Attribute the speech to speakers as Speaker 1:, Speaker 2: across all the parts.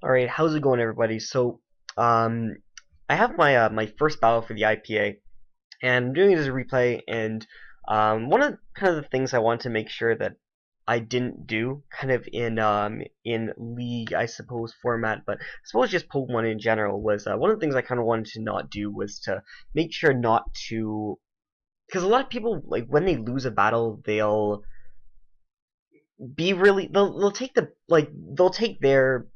Speaker 1: All right, how's it going, everybody? Um, I have my first battle for the IPA, and I'm doing it as a replay. And one of the things I want to make sure that I didn't do, kind of in League, I suppose, format, but I suppose just Pokemon in general, was one of the things I kind of wanted to not do was to make sure not to, because a lot of people, like, when they lose a battle, they'll take they'll take their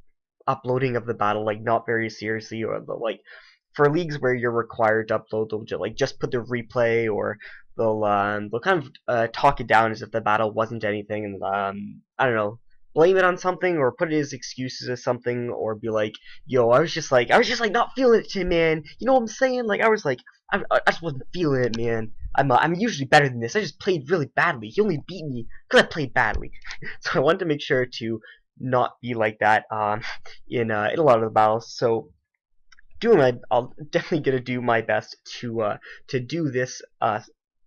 Speaker 1: uploading of the battle like not very seriously, or like for leagues where you're required to upload, they'll just put the replay, or they'll kind of talk it down as if the battle wasn't anything, and I don't know, blame it on something, or put it as excuses as something, or be like, yo, I was just like not feeling it today, man. You know what I'm saying? Like I just wasn't feeling it, man. I'm usually better than this. I just played really badly. He only beat me because I played badly. So I wanted to make sure to not be like that in a lot of the battles. So I'll definitely gonna do my best to do this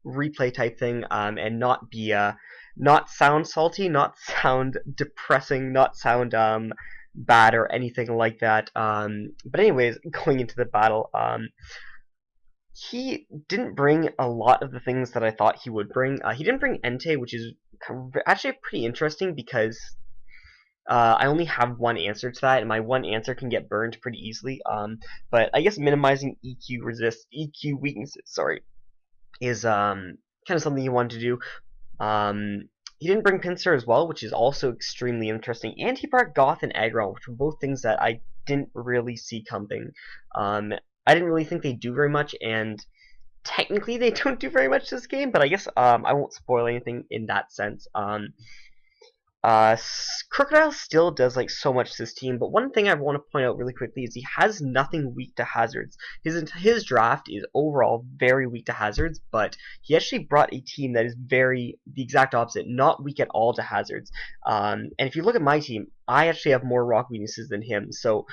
Speaker 1: replay type thing, and not be not sound salty, not sound depressing, not sound bad or anything like that. But anyways, going into the battle, he didn't bring a lot of the things that I thought he would bring. He didn't bring Entei, which is actually pretty interesting because I only have one answer to that, and my one answer can get burned pretty easily. But I guess minimizing EQ weaknesses, sorry, is kind of something you wanted to do. He didn't bring Pinsir as well, which is also extremely interesting, and he brought Goth and Aggron, which were both things that I didn't really see coming. I didn't really think they'd do very much, and technically they don't do very much this game, but I guess I won't spoil anything in that sense. Crocodile still does like so much to this team, but one thing I want to point out really quickly is he has nothing weak to hazards. His draft is overall very weak to hazards, but he actually brought a team that is the exact opposite, not weak at all to hazards. And if you look at my team, I actually have more rock weaknesses than him. So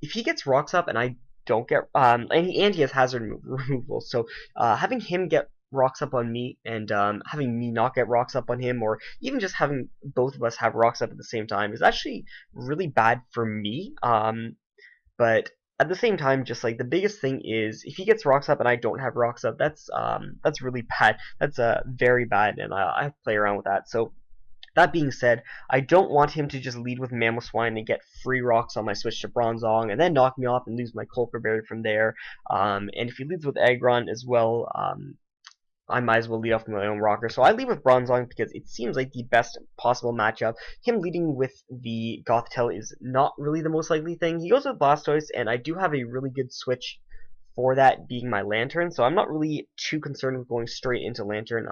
Speaker 1: if he gets rocks up and I don't get and he has hazard removal, so having him get rocks up on me, and having me not get rocks up on him, or even just having both of us have rocks up at the same time, is actually really bad for me. But at the same time, just like the biggest thing is if he gets rocks up and I don't have rocks up, that's really bad. That's very bad, and I have to play around with that. So that being said, I don't want him to just lead with Mamoswine and get free rocks on my switch to Bronzong and then knock me off and lose my Colferberry from there. And if he leads with Aggron as well, I might as well lead off with my own rocker. So I lead with Bronzong because it seems like the best possible matchup. Him leading with the Gothitelle is not really the most likely thing. He goes with Blastoise, and I do have a really good switch for that being my Lantern, so I'm not really too concerned with going straight into Lantern.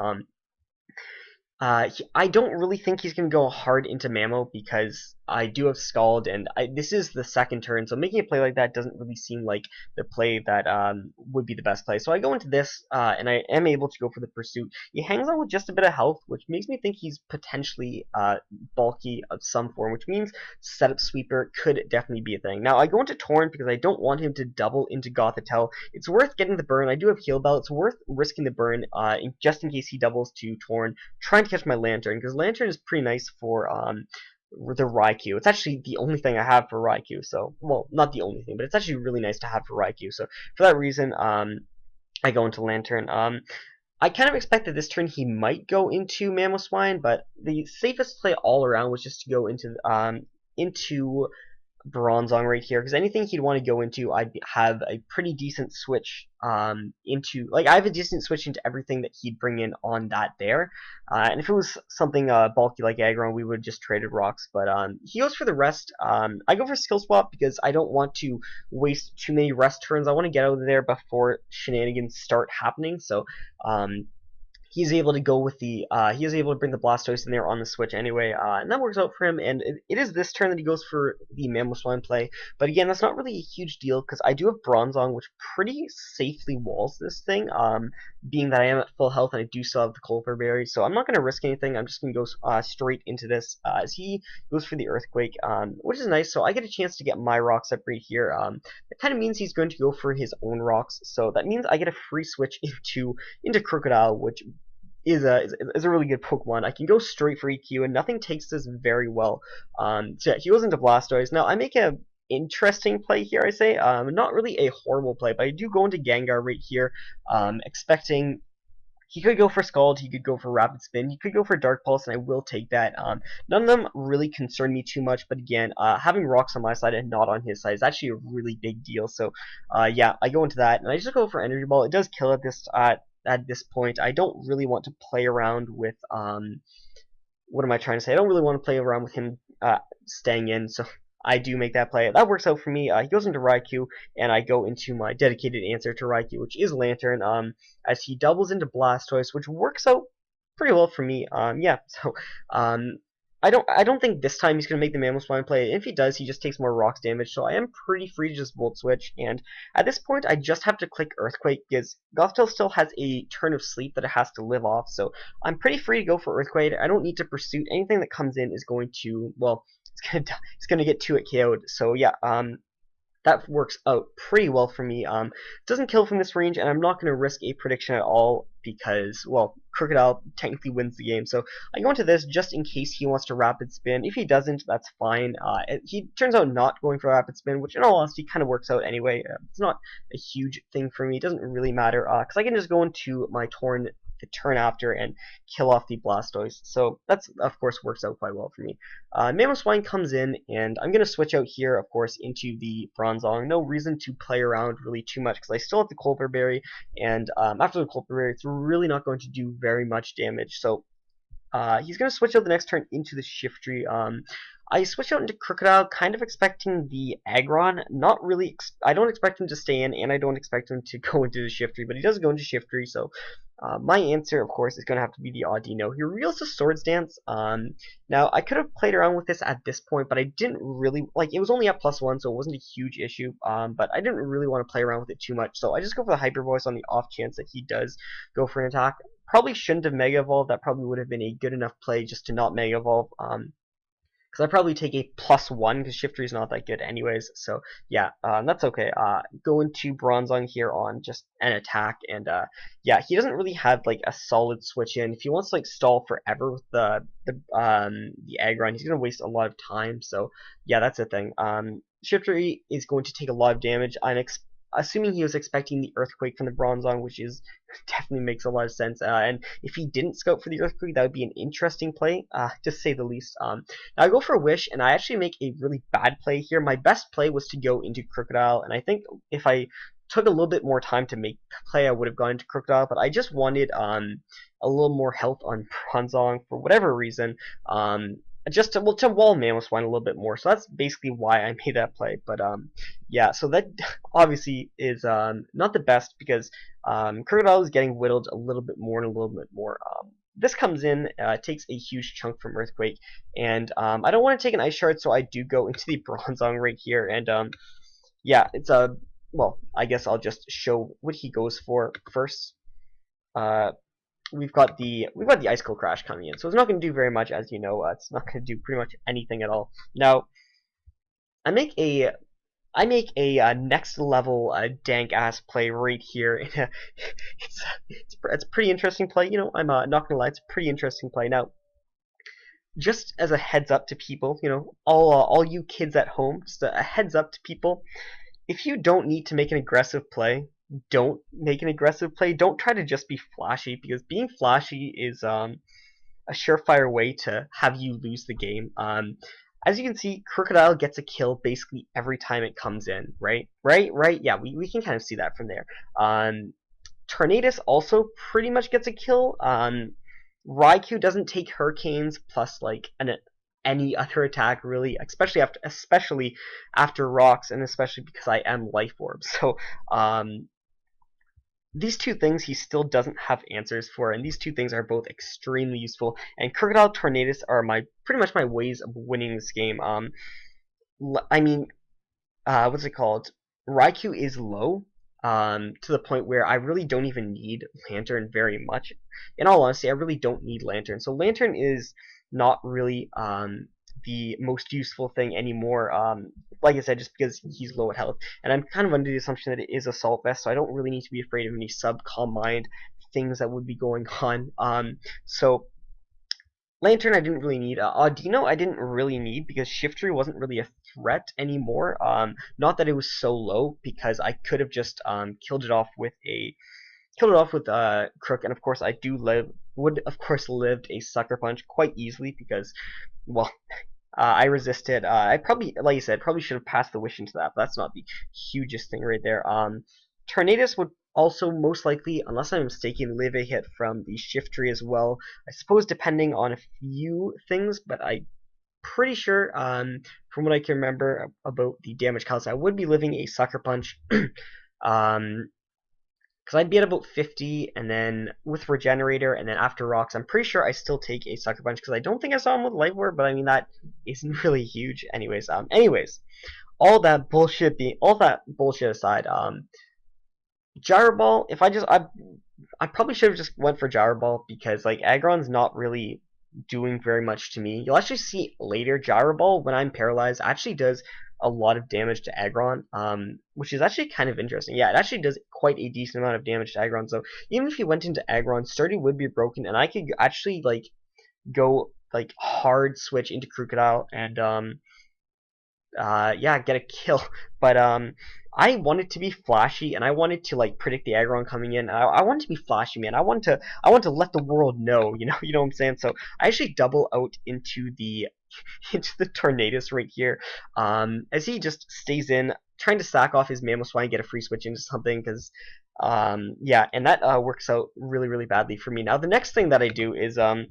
Speaker 1: I don't really think he's going to go hard into Mamo because I do have Scald, and this is the second turn, so making a play like that doesn't really seem like the play that would be the best play. So I go into this, and I am able to go for the Pursuit. He hangs on with just a bit of health, which makes me think he's potentially bulky of some form, which means Setup Sweeper could definitely be a thing. Now, I go into Torn because I don't want him to double into Gothitelle. It's worth getting the burn. I do have Heal Bell. It's worth risking the burn just in case he doubles to Torn, trying to catch my Lantern, because Lantern is pretty nice for the Raikou. It's actually the only thing I have for Raikou, so, well, not the only thing, but it's actually really nice to have for Raikou, so for that reason, I go into Lantern. I kind of expected this turn he might go into Mamoswine, but the safest play all around was just to go into Bronzong right here, because anything he'd want to go into, I'd have a pretty decent switch into, like, I have a decent switch into everything that he'd bring in on that there. And if it was something bulky like Aggron, we would have just traded rocks, but he goes for the rest. I go for Skill Swap because I don't want to waste too many rest turns. I want to get out of there before shenanigans start happening, so he's able to go with he is able to bring the Blastoise in there on the switch anyway, and that works out for him, and it is this turn that he goes for the Mamoswine play, but again, that's not really a huge deal, because I do have Bronzong, which pretty safely walls this thing, being that I am at full health, and I do still have the Colfer Berry, so I'm not going to risk anything. I'm just going to go straight into this, as he goes for the Earthquake, which is nice, so I get a chance to get my rocks up right here. That kind of means he's going to go for his own rocks, so that means I get a free switch into Crocodile, which is a really good Pokemon. I can go straight for EQ, and nothing takes this very well. So yeah, he goes into Blastoise. Now, I make a interesting play here, I say. Not really a horrible play, but I do go into Gengar right here, expecting he could go for Scald, he could go for Rapid Spin, he could go for Dark Pulse, and I will take that. None of them really concern me too much, but again, having rocks on my side and not on his side is actually a really big deal. So, yeah, I go into that, and I just go for Energy Ball. It does kill at this point. I don't really want to play around with what am I trying to say? I don't really want to play around with him staying in, so I do make that play. That works out for me. He goes into Raikou, and I go into my dedicated answer to Raikou, which is Lantern, as he doubles into Blastoise, which works out pretty well for me. Yeah, so I don't think this time he's going to make the Mammoth play. If he does, he just takes more rocks damage, so I am pretty free to just Volt Switch, and at this point, I just have to click Earthquake, because Gothitelle still has a turn of sleep that it has to live off, so I'm pretty free to go for Earthquake. I don't need to pursue. Anything that comes in is going to, well, it's gonna get 2 it KO'd, so yeah, that works out pretty well for me. Doesn't kill from this range, and I'm not going to risk a prediction at all because, well, Crocodile technically wins the game. So I go into this just in case he wants to Rapid Spin. If he doesn't, that's fine. He turns out not going for Rapid Spin, which in all honesty kind of works out anyway. It's not a huge thing for me. It doesn't really matter because I can just go into my Torn the turn after and kill off the Blastoise. So that's, of course, works out quite well for me. Mamoswine comes in, and I'm going to switch out here, of course, into the Bronzong. No reason to play around really too much because I still have the Colbur Berry, and after the Colbur Berry, it's really not going to do very much damage. So he's going to switch out the next turn into the Shiftry. I switch out into Crocodile, kind of expecting the Aggron. Not really. I don't expect him to stay in, and I don't expect him to go into the Shiftry, but he does go into Shiftry, so my answer, of course, is going to have to be the Audino. He reveals the Swords Dance. Now, I could have played around with this at this point, but I didn't really, like, it was only at +1, so it wasn't a huge issue, but I didn't really want to play around with it too much, so I just go for the Hyper Voice on the off chance that he does go for an attack. Probably shouldn't have Mega Evolved. That probably would have been a good enough play just to not Mega Evolve. Because I probably take a +1 because Shiftry is not that good anyways. So yeah, that's okay. Go into Bronzong here on just an attack, and yeah, he doesn't really have like a solid switch in. If he wants to like stall forever with the Aggron, he's gonna waste a lot of time. So yeah, that's the thing. Shiftry is going to take a lot of damage. I'm assuming he was expecting the Earthquake from the Bronzong, which is definitely makes a lot of sense. And if he didn't scout for the Earthquake, that would be an interesting play, to say the least. Now I go for a Wish, and I actually make a really bad play here. My best play was to go into Crocodile, and I think if I took a little bit more time to make the play, I would have gone into Crocodile, but I just wanted a little more health on Bronzong for whatever reason. Just to wall Mamoswine a little bit more, so that's basically why I made that play. But yeah, so that obviously is not the best because Crocodile is getting whittled a little bit more and a little bit more. This comes in, takes a huge chunk from Earthquake, and I don't want to take an Ice Shard, so I do go into the Bronzong right here, and yeah, it's a well, I guess I'll just show what he goes for first. We've got the Ice Cold Crash coming in, so it's not going to do very much, as you know. It's not going to do pretty much anything at all. Now, I make a next level dank ass play right here. it's a pretty interesting play. You know, I'm not gonna lie, it's a pretty interesting play. Now, just as a heads up to people, you know, all you kids at home, just a heads up to people. If you don't need to make an aggressive play, don't make an aggressive play. Don't try to just be flashy, because being flashy is a surefire way to have you lose the game. As you can see, Crocodile gets a kill basically every time it comes in, right? Right? Yeah, we can kind of see that from there. Tornadus also pretty much gets a kill. Raikou doesn't take Hurricanes plus like any other attack really, especially after rocks, and especially because I am Life Orb. So these two things he still doesn't have answers for, and these two things are both extremely useful. And Crocodile Tornadus are pretty much my ways of winning this game. I mean, what's it called? Raikou is low. To the point where I really don't even need Lantern very much. In all honesty, I really don't need Lantern. So Lantern is not really the most useful thing anymore. Like I said, just because he's low at health, and I'm kind of under the assumption that it is Assault Vest, so I don't really need to be afraid of any sub-Calm Mind things that would be going on. So Lantern I didn't really need. Audino I didn't really need because Shiftry wasn't really a threat anymore. Not that it was so low because I could have just killed it off with Crook, and of course I do would of course lived a Sucker Punch quite easily because, well, I resisted. I probably, like you said, probably should have passed the wish into that, but that's not the hugest thing right there. Tornadus would also most likely, unless I'm mistaken, live a hit from the Shift Tree as well. I suppose depending on a few things, but I pretty sure, from what I can remember about the damage counts, I would be living a Sucker Punch. um, because I'd be at about 50, and then with Regenerator, and then after Rocks, I'm pretty sure I still take a Sucker Punch, because I don't think I saw him with Life Orb, but I mean, that isn't really huge. Anyways, all that bullshit aside, Gyro Ball, if I probably should have just went for Gyro Ball, because, like, Aggron's not really doing very much to me. You'll actually see later, Gyro Ball, when I'm paralyzed, actually does a lot of damage to Aggron, which is actually kind of interesting. Yeah, it actually does quite a decent amount of damage to Aggron, so even if you went into Aggron, Sturdy would be broken, and I could actually, like, go, like, hard switch into Crocodile, and, yeah, get a kill. But I wanted to be flashy, and I wanted to like predict the aggron coming in. I wanted to be flashy, man. I want to let the world know, you know what I'm saying. So I actually double out into the into the Tornadus right here, as he just stays in, trying to sack off his Mamoswine and get a free switch into something, because yeah, and that works out really badly for me. Now the next thing that I do is um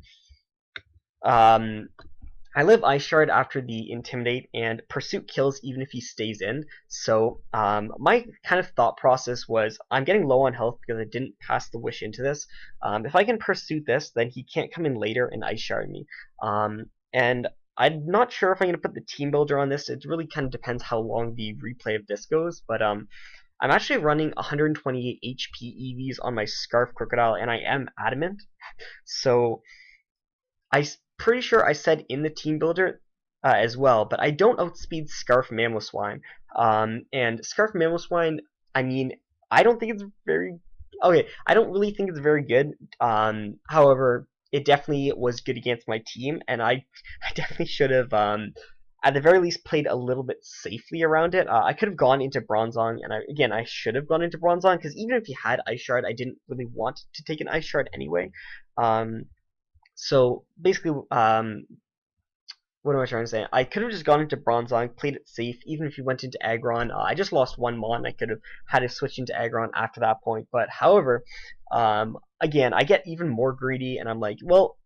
Speaker 1: I live Ice Shard after the Intimidate, and Pursuit kills even if he stays in. So my kind of thought process was, I'm getting low on health because I didn't pass the wish into this. If I can Pursuit this, then he can't come in later and Ice Shard me. And I'm not sure if I'm going to put the Team Builder on this. It really kind of depends how long the replay of this goes. But I'm actually running 128 HP EVs on my Scarf Crocodile, and I am Adamant. So I'm pretty sure I said in the team builder as well, but I don't outspeed Scarf Mamoswine. And Scarf Mamoswine, I mean, I don't think it's very okay. I don't really think it's very good. However, it definitely was good against my team, and I definitely should have at the very least played a little bit safely around it. I could have gone into Bronzong, and I should have gone into Bronzong, because even if he had Ice Shard, I didn't really want to take an Ice Shard anyway. So basically, what am I trying to say? I could have just gone into Bronzong, played it safe, even if he went into Aggron. I just lost one Mon. I could have had to switch into Aggron after that point. But however, again, I get even more greedy, and I'm like, well,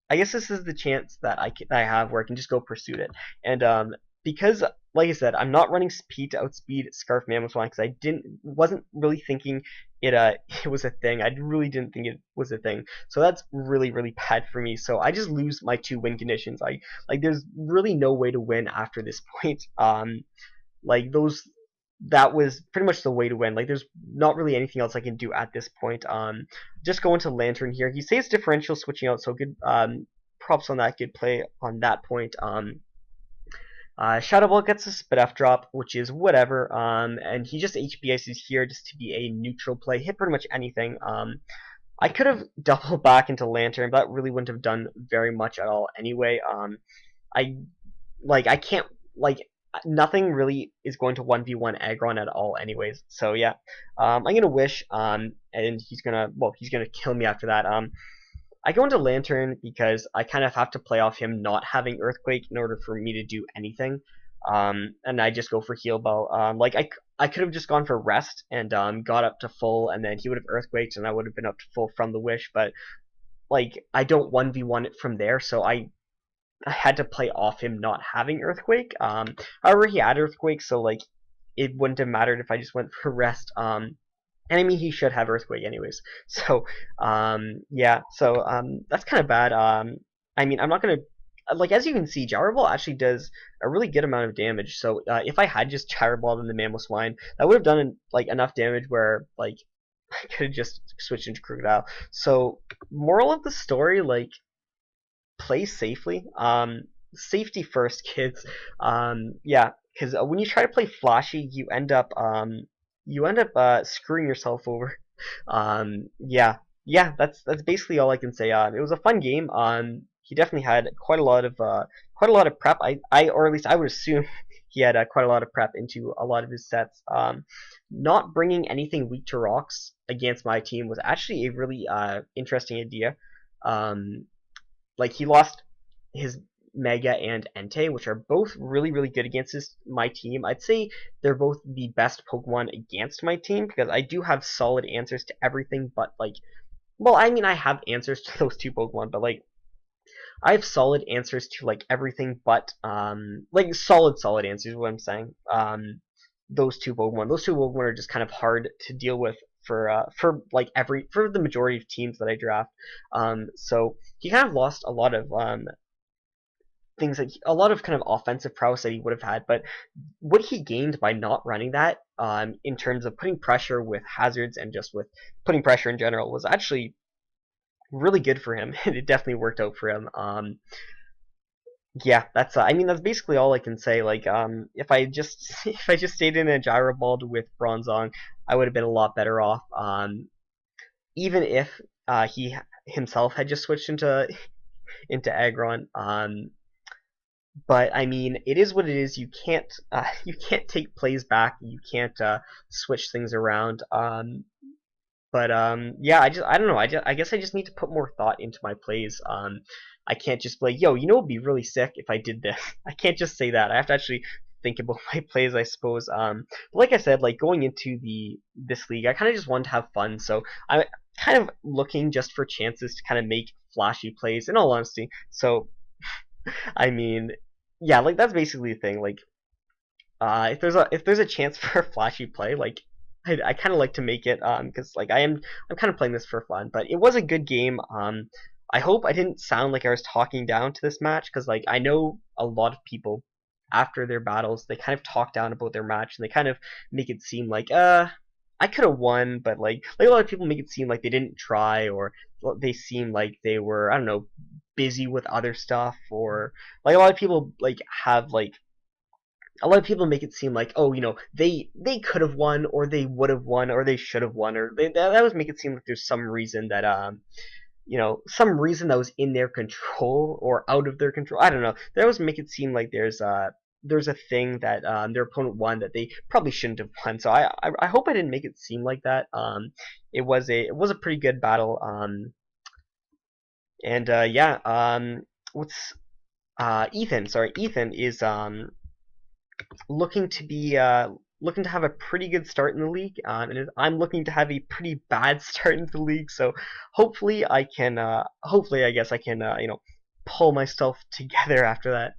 Speaker 1: I guess this is the chance that I have where I can just go pursue it. And because, like I said, I'm not running speed to outspeed Scarf Mamoswine, because I wasn't really thinking it it was a thing. I really didn't think it was a thing. So that's really bad for me. So I just lose my 2 win conditions. Like there's really no way to win after this point. Like that was pretty much the way to win. Like there's not really anything else I can do at this point. Just go into Lantern here. He saves differential switching out, so good props on that, good play on that point. Shadow Ball gets a Spit F drop, which is whatever, and he just HBS's here just to be a neutral play, hit pretty much anything. I could have doubled back into Lantern, but that really wouldn't have done very much at all anyway. I can't, like, nothing really is going to 1v1 Aggron at all anyways, so yeah. I'm gonna Wish, and he's gonna kill me after that. I go into Lantern because I kind of have to play off him not having Earthquake in order for me to do anything. And I just go for Heal Bell. Like I could have just gone for Rest and got up to full, and then he would have Earthquaked, and I would have been up to full from the Wish. But like I don't 1v1 it from there, so I had to play off him not having Earthquake. However, he had Earthquake, so like it wouldn't have mattered if I just went for Rest. And I mean, he should have Earthquake anyways. So, yeah, so that's kind of bad. I mean, I'm not going to, like, as you can see, Gyro Ball actually does a really good amount of damage. So, if I had just Gyro Balled in the Mamoswine, that would have done, like, enough damage where, like, I could have just switched into Crocodile. So, moral of the story, like, play safely. Safety first, kids. Yeah, because when you try to play flashy, you end up screwing yourself over. Yeah, that's basically all I can say. It was a fun game. he definitely had quite a lot of prep. Or at least I would assume he had quite a lot of prep into a lot of his sets. Not bringing anything weak to rocks against my team was actually a really interesting idea. Um, like he lost his Mega and Entei, which are both really, really good against my team. I'd say they're both the best Pokemon against my team because I do have solid answers to everything, but like, well, I mean, I have answers to those two Pokemon, but like, I have solid answers to like everything but like solid answers is what I'm saying. Those two Pokemon are just kind of hard to deal with for like for the majority of teams that I draft. So he kind of lost a lot of things like a lot of kind of offensive prowess that he would have had, but what he gained by not running that, in terms of putting pressure with hazards and just with putting pressure in general, was actually really good for him. It definitely worked out for him. Yeah, that's I mean that's basically all I can say. Like if I just if I just stayed in a gyro ball with Bronzong, I would have been a lot better off. Even if he himself had just switched into Aggron. But I mean, it is what it is. You can't you can't take plays back. You can't switch things around. But yeah, I don't know. I guess I just need to put more thought into my plays. I can't just be like, yo, you know, it'd be really sick if I did this. I can't just say that. I have to actually think about my plays, I suppose. But like I said, like going into this league, I kind of just wanted to have fun. So I'm kind of looking just for chances to kind of make flashy plays. In all honesty, so I mean, yeah, like that's basically the thing. Like, if there's a chance for a flashy play, like I kind of like to make it because like I'm kind of playing this for fun. But it was a good game. I hope I didn't sound like I was talking down to this match because like I know a lot of people after their battles they kind of talk down about their match and they kind of make it seem like I could have won, but like a lot of people make it seem like they didn't try or they seem like they were I don't know busy with other stuff or like a lot of people like have like a lot of people make it seem like oh they could have won or they would have won or they should have won or that always make it seem like there's some reason that some reason that was in their control or out of their control. I don't know. They always make it seem like there's a thing that their opponent won that they probably shouldn't have won. So I hope I didn't make it seem like that. It was a pretty good battle. And yeah. What's Ethan? Sorry, Ethan is looking to be looking to have a pretty good start in the league, and I'm looking to have a pretty bad start in the league. So hopefully I can, hopefully I guess I can, pull myself together after that.